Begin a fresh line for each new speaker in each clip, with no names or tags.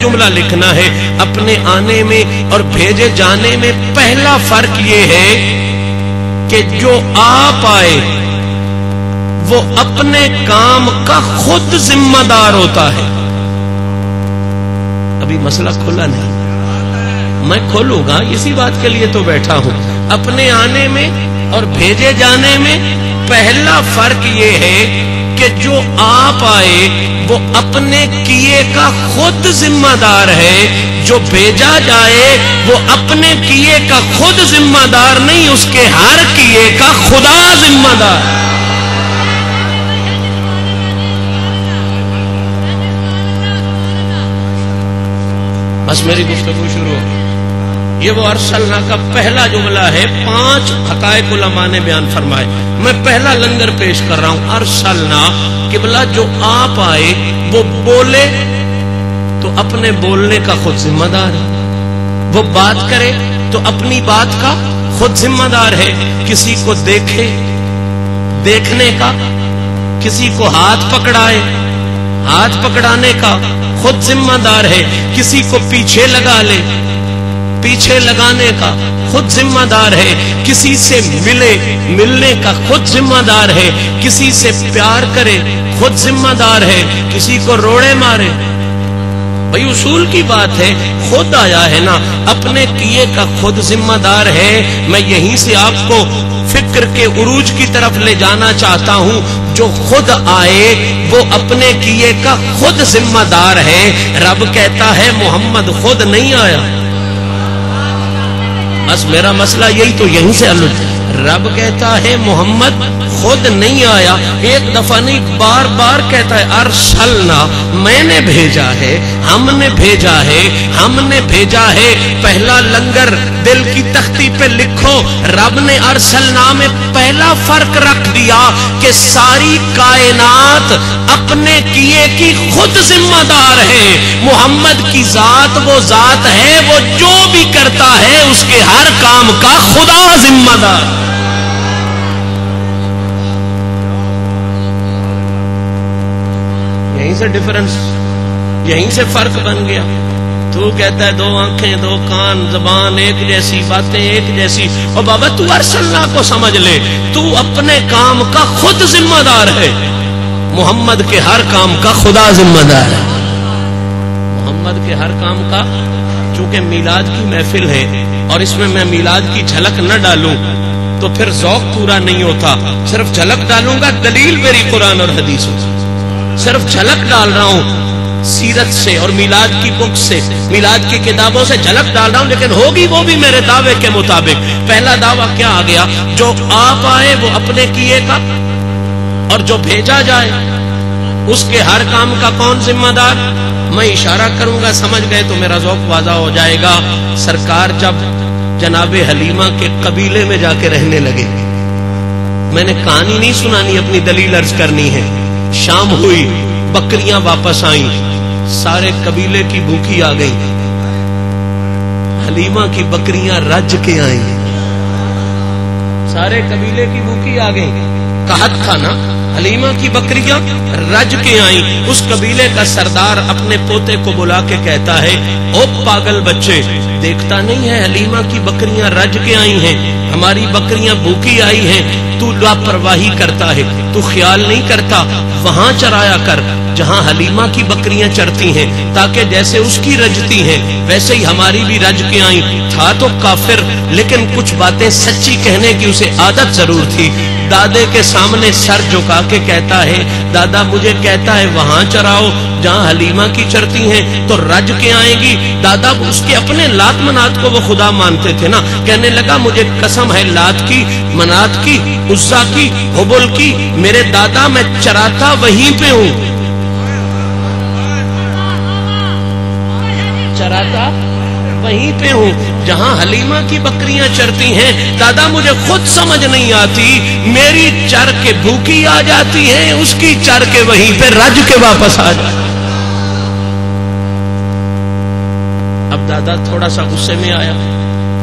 جملہ لکھنا ہے. اپنے آنے میں اور بھیجے جانے میں پہلا فرق یہ ہے کہ جو آپ آئے وہ اپنے کام کا خود ذمہ دار ہوتا ہے. ابھی مسئلہ کھلا نہیں, میں کھولوں گا, اسی بات کے لیے تو بیٹھا ہوں. اپنے آنے میں اور بھیجے جانے میں پہلا فرق یہ ہے کہ جو آپ آئے وہ اپنے کیے کا خود ذمہ دار ہے, جو بھیجا جائے وہ اپنے کیے کا خود ذمہ دار نہیں, اس کے ہر کیے کا خدا ذمہ دار. بس میری گفتگو شروع ہو گئی. یہ وہ ارسلنا کا پہلا جملہ ہے. 5 حقائق علماء نے بیان فرمائے. میں پہلا لنگر پیش کر رہا ہوں. ارسلنا قبلہ جو آپ آئے وہ بولے تو اپنے بولنے کا خود ذمہ دار ہے, وہ بات کرے تو اپنی بات کا خود ذمہ دار ہے. کسی کو دیکھے دیکھنے کا, کسی کو ہاتھ پکڑائے ہاتھ پکڑانے کا خود ذمہ دار ہے, کسی کو پیچھے لگا لے پیچھے لگانے کا خود ذمہ دار ہے, کسی سے ملے ملنے کا خود ذمہ دار ہے, کسی سے پیار کرے خود ذمہ دار ہے, کسی کو روڑے مارے. بھئی اصول کی بات ہے, خود آیا ہے نا, اپنے کیے کا خود ذمہ دار ہے. میں یہیں سے آپ کو فکر کے عروج کی طرف لے جانا چاہتا ہوں. جو خود آئے وہ اپنے کیے کا خود ذمہ دار ہے. رب کہتا ہے محمد خود نہیں آیا. بس میرا مسئلہ یہی تو یہیں سے حل. رب کہتا ہے محمد خود نہیں آیا, ایک دفعہ نہیں بار بار کہتا ہے ارسلنا, میں نے بھیجا ہے, ہم نے بھیجا ہے, ہم نے بھیجا ہے. پہلا لنگر دل کی تختی پہ لکھو, رب نے ارسلنا میں پہلا فرق رکھ دیا کہ ساری کائنات اپنے کیے کی خود ذمہ دار ہے. محمد کی ذات وہ ذات ہے, وہ جو بھی کرتا ہے اس کے ہر کام کا خدا ذمہ دار. یہیں سے ڈفرنس, یہیں سے فرق بن گیا. تو کہتا ہے 2 آنکھیں 2 کان زبان ایک جیسی, باتیں ایک جیسی. اور بابا تو ارسلنا کو سمجھ لے, تو اپنے کام کا خود ذمہ دار ہے. محمد کے ہر کام کا خدا ذمہ دار ہے. محمد کے ہر کام کا, چونکہ میلاد کی محفل ہے اور اس میں میں میلاد کی جھلک نہ ڈالوں تو پھر ذوق پورا نہیں ہوتا. صرف جھلک ڈالوں گا, دلیل میری قرآن اور حدیث سے, صرف جھلک ڈال رہا ہوں سیرت سے اور میلاد کی بک سے, میلاد کی کتابوں سے جھلک ڈال رہا ہوں, لیکن ہوگی وہ بھی میرے دعوے کے مطابق. پہلا دعویٰ کیا آ گیا؟ جو آپ آئے وہ اپنے کیے کا, اور جو بھیجا جائے اس کے ہر کام کا کون ذمہ دار؟ میں اشارہ کروں گا, سمجھ گئے تو میرا ذوق واضح ہو جائے گا. سرکار جب جناب حلیمہ کے قبیلے میں جا کے رہنے لگے, میں نے کہانی نہیں سنانی, اپنی دلیل عرض کرنی ہے. شام ہوئی, بکریاں واپس آئیں, سارے قبیلے کی بھوکی آ گئی. حلیمہ کی بکریاں رج کے آئیں, سارے قبیلے کی بھوکی آ گئی. کہت تھا نا, حلیمہ کی بکریاں رج کے آئیں. اس قبیلے کا سردار اپنے پوتے کو بلا کے کہتا ہے, او پاگل بچے, دیکھتا نہیں ہے حلیمہ کی بکریاں رج کے آئی ہیں, ہماری بکریاں بھوکی آئی ہیں, تو لاپرواہی کرتا ہے, تو خیال نہیں کرتا, وہاں چرایا کر جہاں حلیمہ کی بکریاں چرتی ہیں, تاکہ جیسے اس کی رجتی ہیں ویسے ہی ہماری بھی رج کے آئیں. تھا تو کافر, لیکن کچھ باتیں سچی کہنے کی اسے عادت ضرور تھی. دادے کے سامنے سر جھکا کے کہتا ہے, دادا مجھے کہتا ہے وہاں چراؤ جہاں حلیمہ کی چرتی ہیں تو رج کے آئیں گی. دادا اس کے اپنے لات منات کو وہ خدا مانتے تھے نا. کہنے لگا مجھے قسم ہے لات کی, منات کی, عزا کی, حبل کی, میرے دادا میں چراتا وہیں پہ ہوں, چراتا وہیں پہ ہوں جہاں حلیمہ کی بکریاں چرتی ہیں. دادا مجھے خود سمجھ نہیں آتی, میری چر کے بھوکی آ جاتی ہے, اس کی چر کے وہیں پہ رج کے واپس آ جاتی. اب دادا تھوڑا سا غصے میں آیا,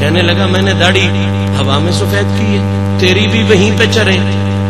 کہنے لگا میں نے داڑھی ہوا میں سفید کی ہے, تیری بھی وہیں پہ چرے.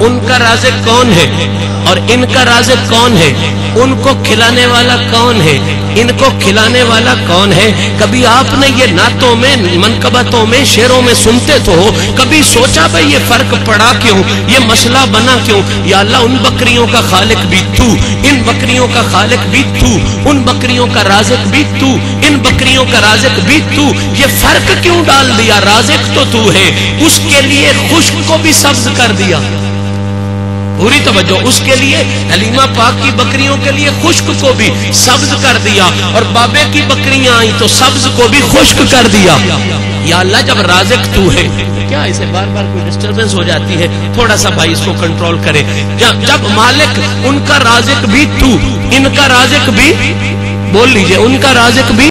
ان کا رازق کون ہے اور ان کا رازق کون ہے؟ ان کو کھلانے والا کون ہے؟ ان کو کھلانے والا کون ہے؟ کبھی آپ نے یہ نعتوں میں، منقبتوں میں، شعروں میں سنتے تو ہو، کبھی سوچا بھئی یہ فرق پڑا کیوں، یہ مسئلہ بنا کیوں؟ یا اللہ ان بکریوں کا خالق بھی تو، ان بکریوں کا خالق بھی تو، ان بکریوں کا رازق بھی تو، ان بکریوں کا رازق بھی تو، یہ فرق کیوں ڈال دیا؟ رازق تو ہے، اس کے لیے خشک کو بھی سبز کر دیا. پوری توجہ، اس کے لیے حلیمہ پاک کی بکریوں کے لیے خشک کو بھی سبز کر دیا، اور بابے کی بکریاں آئیں تو سبز کو بھی خشک کر دیا. یا اللہ جب رازق تو ہے، کیا اسے بار بار کوئی ڈسٹربنس ہو جاتی ہے؟ تھوڑا سا بھائی اس کو کنٹرول کرے. جب مالک ان کا رازق بھی تو، ان کا رازق بھی، بول لیجئے، ان کا رازق بھی